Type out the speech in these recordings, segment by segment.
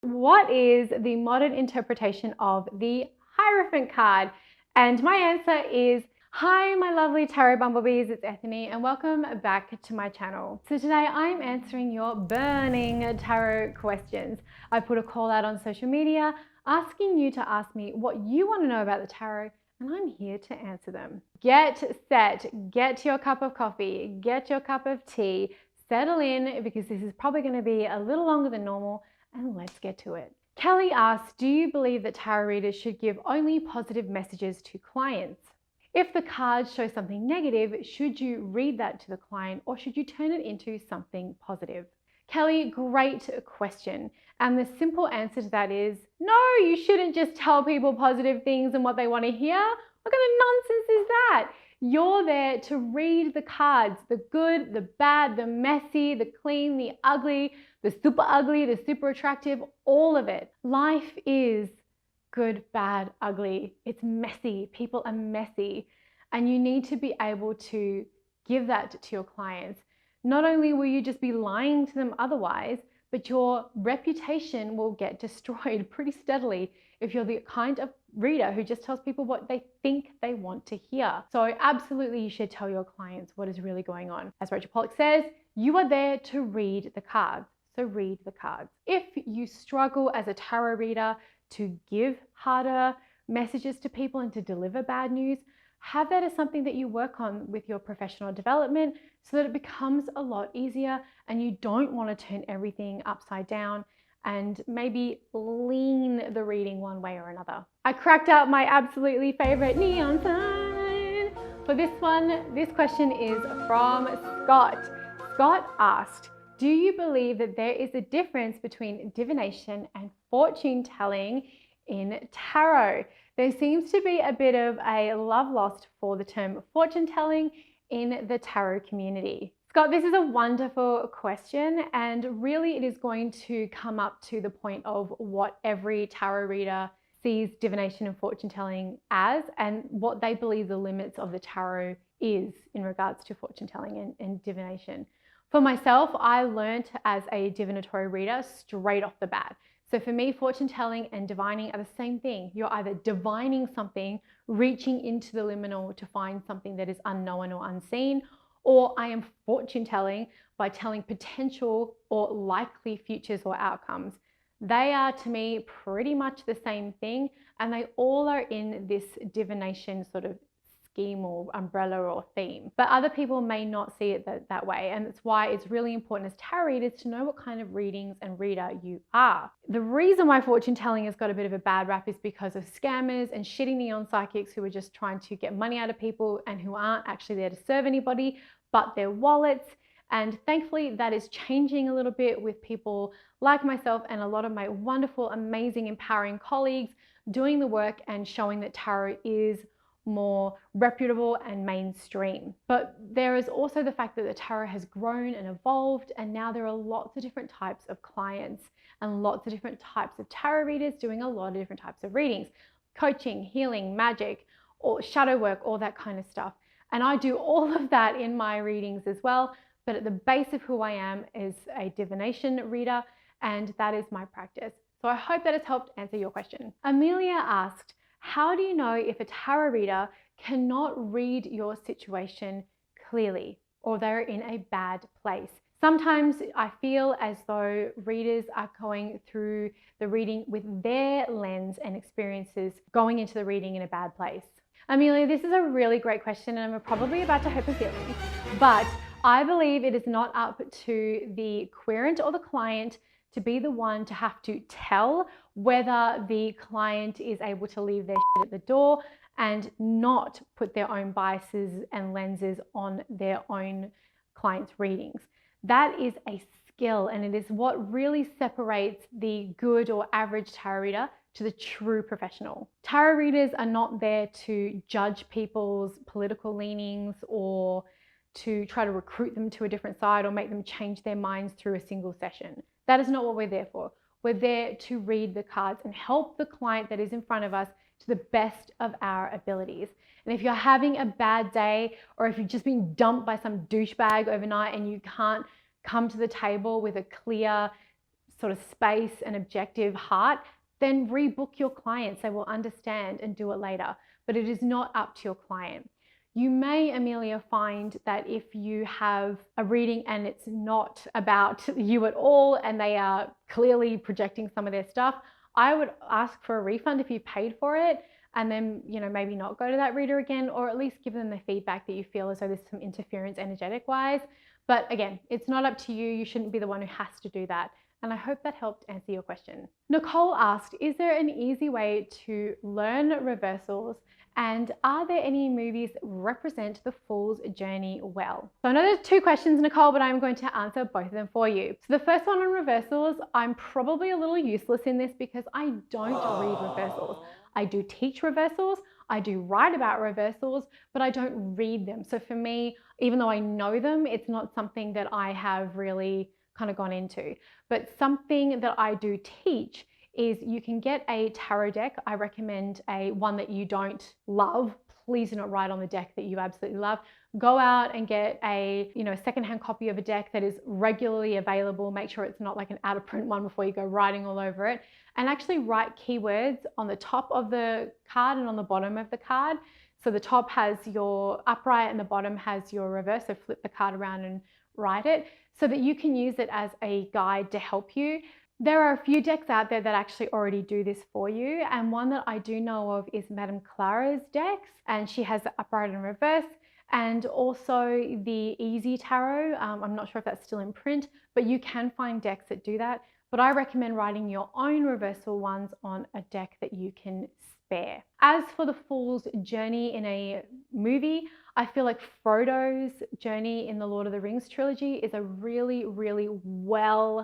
What is the modern interpretation of the Hierophant card? And my answer is, hi my lovely tarot bumblebees, it's Ethony and welcome back to my channel. So today I'm answering your burning tarot questions. I put a call out on social media asking you to ask me what you want to know about the tarot, and I'm here to answer them. Get set, get your cup of coffee, get your cup of tea, settle in because this is probably going to be a little longer than normal. And let's get to it. Kelly asks, do you believe that tarot readers should give only positive messages to clients? If the cards show something negative, should you read that to the client or should you turn it into something positive? Kelly, great question. And the simple answer to that is no, you shouldn't just tell people positive things and what they want to hear. What kind of nonsense is that? You're there to read the cards, the good, the bad, the messy, the clean, the ugly, the super attractive, all of it. Life is good, bad, ugly. It's messy. People are messy. And you need to be able to give that to your clients. Not only will you just be lying to them otherwise, but your reputation will get destroyed pretty steadily if you're the kind of reader who just tells people what they think they want to hear. So absolutely you should tell your clients what is really going on. As Rachel Pollack says, you are there to read the cards. So read the cards. If you struggle as a tarot reader to give harder messages to people and to deliver bad news, have that as something that you work on with your professional development so that it becomes a lot easier and you don't want to turn everything upside down and maybe lean the reading one way or another. I cracked out my absolutely favorite neon sign. For this one, this question is from Scott. Scott asked, do you believe that there is a difference between divination and fortune telling in tarot? There seems to be a bit of a love lost for the term fortune telling in the tarot community. Scott, this is a wonderful question, and really it is going to come up to the point of what every tarot reader sees divination and fortune telling as and what they believe the limits of the tarot is in regards to fortune telling and divination. For myself, I learned as a divinatory reader straight off the bat. So for me, fortune telling and divining are the same thing. You're either divining something, reaching into the liminal to find something that is unknown or unseen, or I am fortune telling by telling potential or likely futures or outcomes. They are to me pretty much the same thing, and they all are in this divination sort of scheme or umbrella or theme. But other people may not see it that way, and that's why it's really important as tarot readers to know what kind of readings and reader you are. The reason why fortune telling has got a bit of a bad rap is because of scammers and shitty neon psychics who are just trying to get money out of people and who aren't actually there to serve anybody but their wallets. And thankfully that is changing a little bit with people like myself and a lot of my wonderful, amazing, empowering colleagues doing the work and showing that tarot is more reputable and mainstream. But there is also the fact that the tarot has grown and evolved, and now there are lots of different types of clients and lots of different types of tarot readers doing a lot of different types of readings, coaching, healing, magic, or shadow work, all that kind of stuff. And I do all of that in my readings as well, but at the base of who I am is a divination reader, and that is my practice. So I hope that has helped answer your question. Amelia asked, how do you know if a tarot reader cannot read your situation clearly or they're in a bad place? Sometimes I feel as though readers are going through the reading with their lens and experiences going into the reading in a bad place. Amelia, this is a really great question and I'm probably about to hurt your feelings, but I believe it is not up to the querent or the client to be the one to have to tell whether the client is able to leave their shit at the door and not put their own biases and lenses on their own clients' readings. That is a skill, and it is what really separates the good or average tarot reader to the true professional. Tarot readers are not there to judge people's political leanings or to try to recruit them to a different side or make them change their minds through a single session. That is not what we're there for. We're there to read the cards and help the client that is in front of us to the best of our abilities. And if you're having a bad day, or if you've just been dumped by some douchebag overnight and you can't come to the table with a clear sort of space and objective heart, then rebook your clients. They will understand and do it later, but it is not up to your client. You may, Amelia, find that if you have a reading and it's not about you at all and they are clearly projecting some of their stuff, I would ask for a refund if you paid for it, and then, maybe not go to that reader again, or at least give them the feedback that you feel as though there's some interference energetic wise. But again, it's not up to you. You shouldn't be the one who has to do that. And I hope that helped answer your question. Nicole asked, is there an easy way to learn reversals? And are there any movies that represent the fool's journey well? So I know there's two questions, Nicole, but I'm going to answer both of them for you. So the first one on reversals, I'm probably a little useless in this because I don't read reversals. I do teach reversals, I do write about reversals, but I don't read them. So for me, even though I know them, it's not something that I have really kind of gone into. But something that I do teach is you can get a tarot deck. I recommend one that you don't love. Please do not write on the deck that you absolutely love. Go out and get a secondhand copy of a deck that is regularly available. Make sure it's not like an out of print one before you go writing all over it. And actually write keywords on the top of the card and on the bottom of the card. So the top has your upright and the bottom has your reverse. So flip the card around and write it so that you can use it as a guide to help you. There are a few decks out there that actually already do this for you, and one that I do know of is Madame Clara's decks, and she has the upright and reverse, and also the Easy Tarot. I'm not sure if that's still in print, but you can find decks that do that. But I recommend writing your own reversal ones on a deck that you can spare. As for the fool's journey in a movie, I feel like Frodo's journey in the Lord of the Rings trilogy is a really, really well-rounded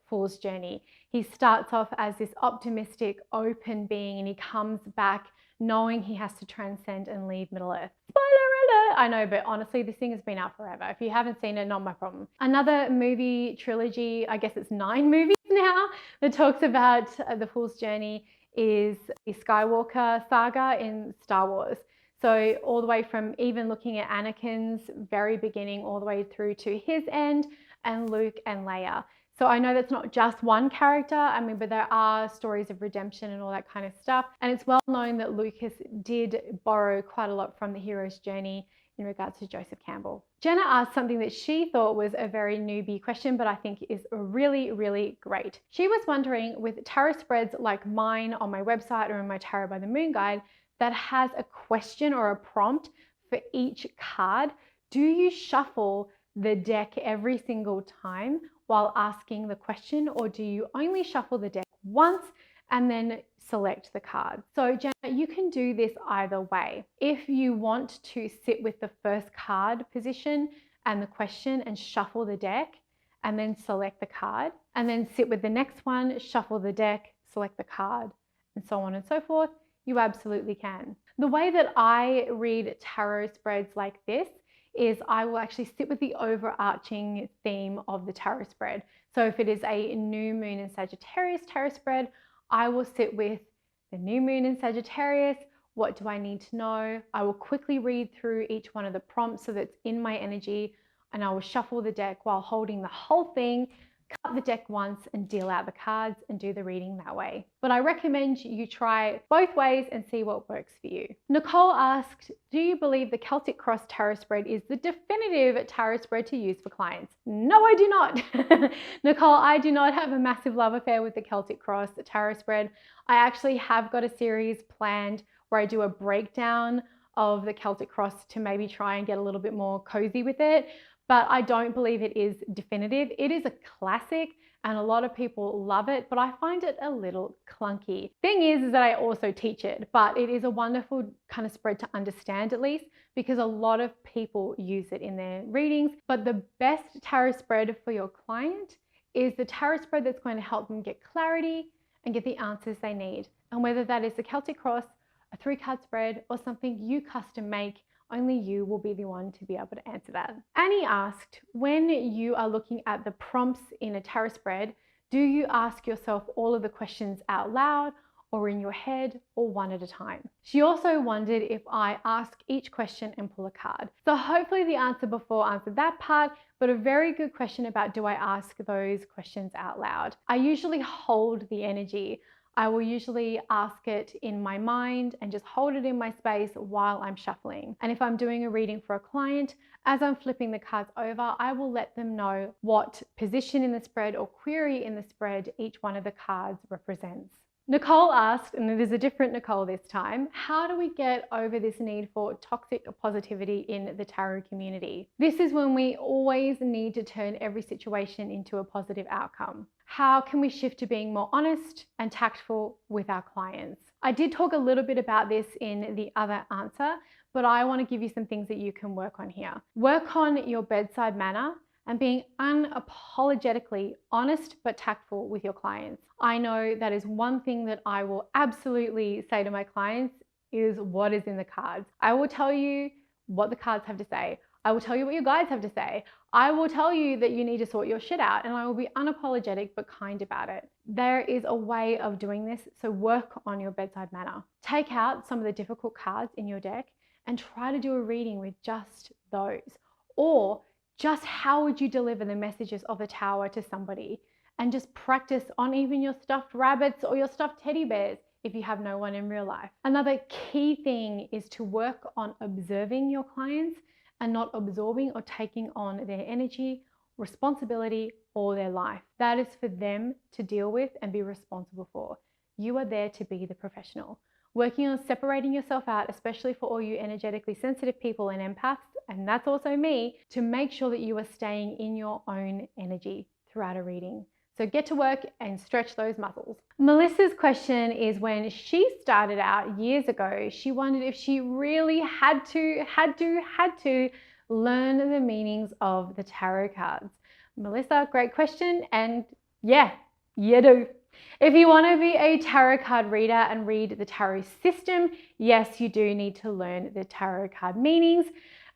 fool's journey. He starts off as this optimistic, open being, and he comes back knowing he has to transcend and leave Middle-earth. Spoiler alert! I know, but honestly, this thing has been out forever. If you haven't seen it, not my problem. Another movie trilogy, I guess it's 9 movies now, that talks about the fool's journey is the Skywalker saga in Star Wars. So all the way from even looking at Anakin's very beginning all the way through to his end, and Luke and Leia. So I know that's not just one character, but there are stories of redemption and all that kind of stuff. And it's well known that Lucas did borrow quite a lot from the hero's journey in regards to Joseph Campbell. Jenna asked something that she thought was a very newbie question, but I think is really, really great. She was wondering, with tarot spreads like mine on my website or in my Tarot by the Moon guide that has a question or a prompt for each card, do you shuffle the deck every single time while asking the question, or do you only shuffle the deck once and then select the card? So Jenna, you can do this either way. If you want to sit with the first card position and the question and shuffle the deck and then select the card, and then sit with the next one, shuffle the deck, select the card, and so on and so forth, you absolutely can. The way that I read tarot spreads like this is I will actually sit with the overarching theme of the tarot spread. So if it is a new moon in Sagittarius tarot spread, I will sit with the new moon in Sagittarius. What do I need to know? I will quickly read through each one of the prompts so that's in my energy, and I will shuffle the deck while holding the whole thing, cut the deck once and deal out the cards and do the reading that way. But I recommend you try both ways and see what works for you. Nicole asked, do you believe the Celtic Cross tarot spread is the definitive tarot spread to use for clients? No, I do not. Nicole, I do not have a massive love affair with the Celtic Cross tarot spread. I actually have got a series planned where I do a breakdown of the Celtic Cross to maybe try and get a little bit more cozy with it. But I don't believe it is definitive. It is a classic and a lot of people love it, but I find it a little clunky. Thing is that I also teach it, but it is a wonderful kind of spread to understand, at least, because a lot of people use it in their readings. But the best tarot spread for your client is the tarot spread that's going to help them get clarity and get the answers they need. And whether that is the Celtic Cross, a 3-card spread, or something you custom make, only you will be the one to be able to answer that. Annie asked, when you are looking at the prompts in a tarot spread, do you ask yourself all of the questions out loud, or in your head, or one at a time. She also wondered if I ask each question and pull a card. So hopefully the answer before answered that part, but a very good question about, do I ask those questions out loud? I usually hold the energy. I will usually ask it in my mind and just hold it in my space while I'm shuffling. And if I'm doing a reading for a client, as I'm flipping the cards over, I will let them know what position in the spread or query in the spread each one of the cards represents. Nicole asked, and it is a different Nicole this time, how do we get over this need for toxic positivity in the tarot community? This is when we always need to turn every situation into a positive outcome. How can we shift to being more honest and tactful with our clients? I did talk a little bit about this in the other answer, but I want to give you some things that you can work on here. Work on your bedside manner and being unapologetically honest but tactful with your clients. I know that is one thing that I will absolutely say to my clients is what is in the cards. I will tell you what the cards have to say. I will tell you what your guides have to say. I will tell you that you need to sort your shit out, and I will be unapologetic but kind about it. There is a way of doing this, so work on your bedside manner. Take out some of the difficult cards in your deck and try to do a reading with just those. Or just how would you deliver the messages of the Tower to somebody, and just practice on even your stuffed rabbits or your stuffed teddy bears if you have no one in real life. Another key thing is to work on observing your clients and not absorbing or taking on their energy, responsibility, or their life. That is for them to deal with and be responsible for. You are there to be the professional. Working on separating yourself out, especially for all you energetically sensitive people and empaths, and that's also me, to make sure that you are staying in your own energy throughout a reading. So get to work and stretch those muscles. Melissa's question is, when she started out years ago, she wondered if she really had to learn the meanings of the tarot cards. Melissa, great question. And yeah, you do. If you want to be a tarot card reader and read the tarot system, yes, you do need to learn the tarot card meanings.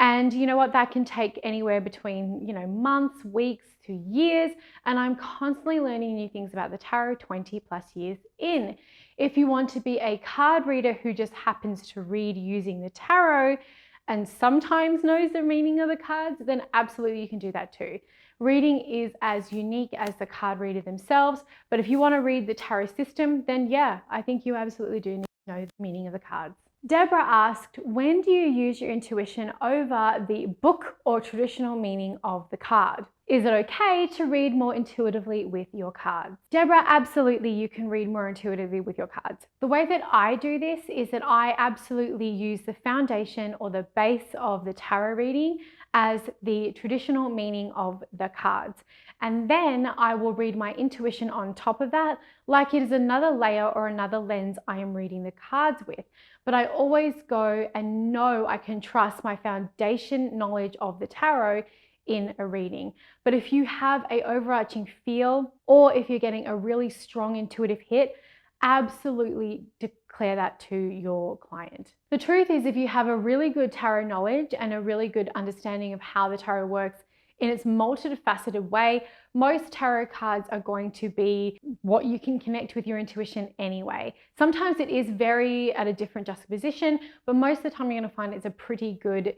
And you know what, that can take anywhere between, months, weeks to years. And I'm constantly learning new things about the tarot 20 plus years in. If you want to be a card reader who just happens to read using the tarot and sometimes knows the meaning of the cards, then absolutely you can do that too. Reading is as unique as the card reader themselves, but if you want to read the tarot system, then yeah, I think you absolutely do need to know the meaning of the cards. Deborah asked, when do you use your intuition over the book or traditional meaning of the card? Is it okay to read more intuitively with your cards? Deborah, absolutely you can read more intuitively with your cards. The way that I do this is that I absolutely use the foundation or the base of the tarot reading as the traditional meaning of the cards. And then I will read my intuition on top of that, like it is another layer or another lens I am reading the cards with. But I always go and know I can trust my foundation knowledge of the tarot in a reading. But if you have an overarching feel, or if you're getting a really strong intuitive hit, absolutely declare that to your client. The truth is, if you have a really good tarot knowledge and a really good understanding of how the tarot works in its multifaceted way, most tarot cards are going to be what you can connect with your intuition anyway. Sometimes it is very at a different juxtaposition, but most of the time you're going to find it's a pretty good,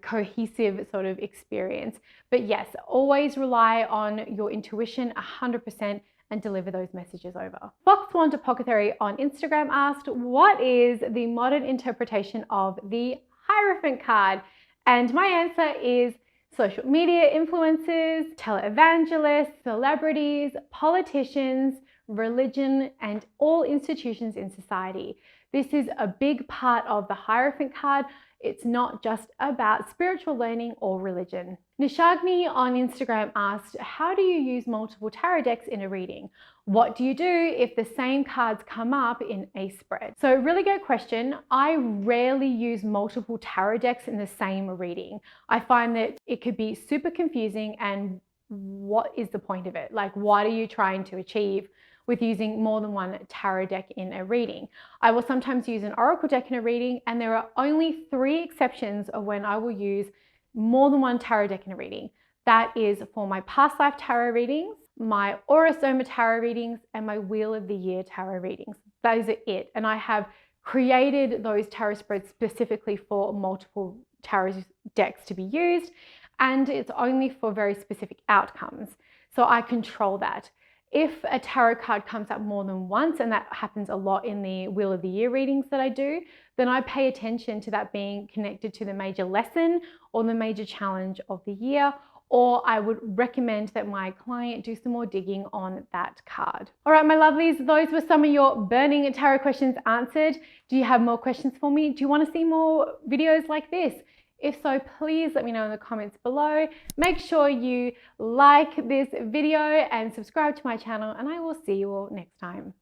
cohesive sort of experience. But yes, always rely on your intuition 100% and deliver those messages over. Fox Want Apothecary on Instagram asked, what is the modern interpretation of the Hierophant card? And my answer is social media influencers, televangelists, celebrities, politicians, religion, and all institutions in society. This is a big part of the Hierophant card. It's not just about spiritual learning or religion. Nishagni on Instagram asked, how do you use multiple tarot decks in a reading? What do you do if the same cards come up in a spread? So really good question. I rarely use multiple tarot decks in the same reading. I find that it could be super confusing, and what is the point of it? Like, what are you trying to achieve with using more than one tarot deck in a reading? I will sometimes use an oracle deck in a reading, and there are only 3 exceptions of when I will use more than one tarot deck in a reading. That is for my past life tarot readings, my Aura Soma tarot readings, and my Wheel of the Year tarot readings. That is it. And I have created those tarot spreads specifically for multiple tarot decks to be used, and it's only for very specific outcomes. So I control that. If a tarot card comes up more than once, and that happens a lot in the Wheel of the Year readings that I do, then I pay attention to that being connected to the major lesson or the major challenge of the year, or I would recommend that my client do some more digging on that card. All right, my lovelies, those were some of your burning tarot questions answered. Do you have more questions for me? Do you want to see more videos like this? If so, please let me know in the comments below. Make sure you like this video and subscribe to my channel, and I will see you all next time.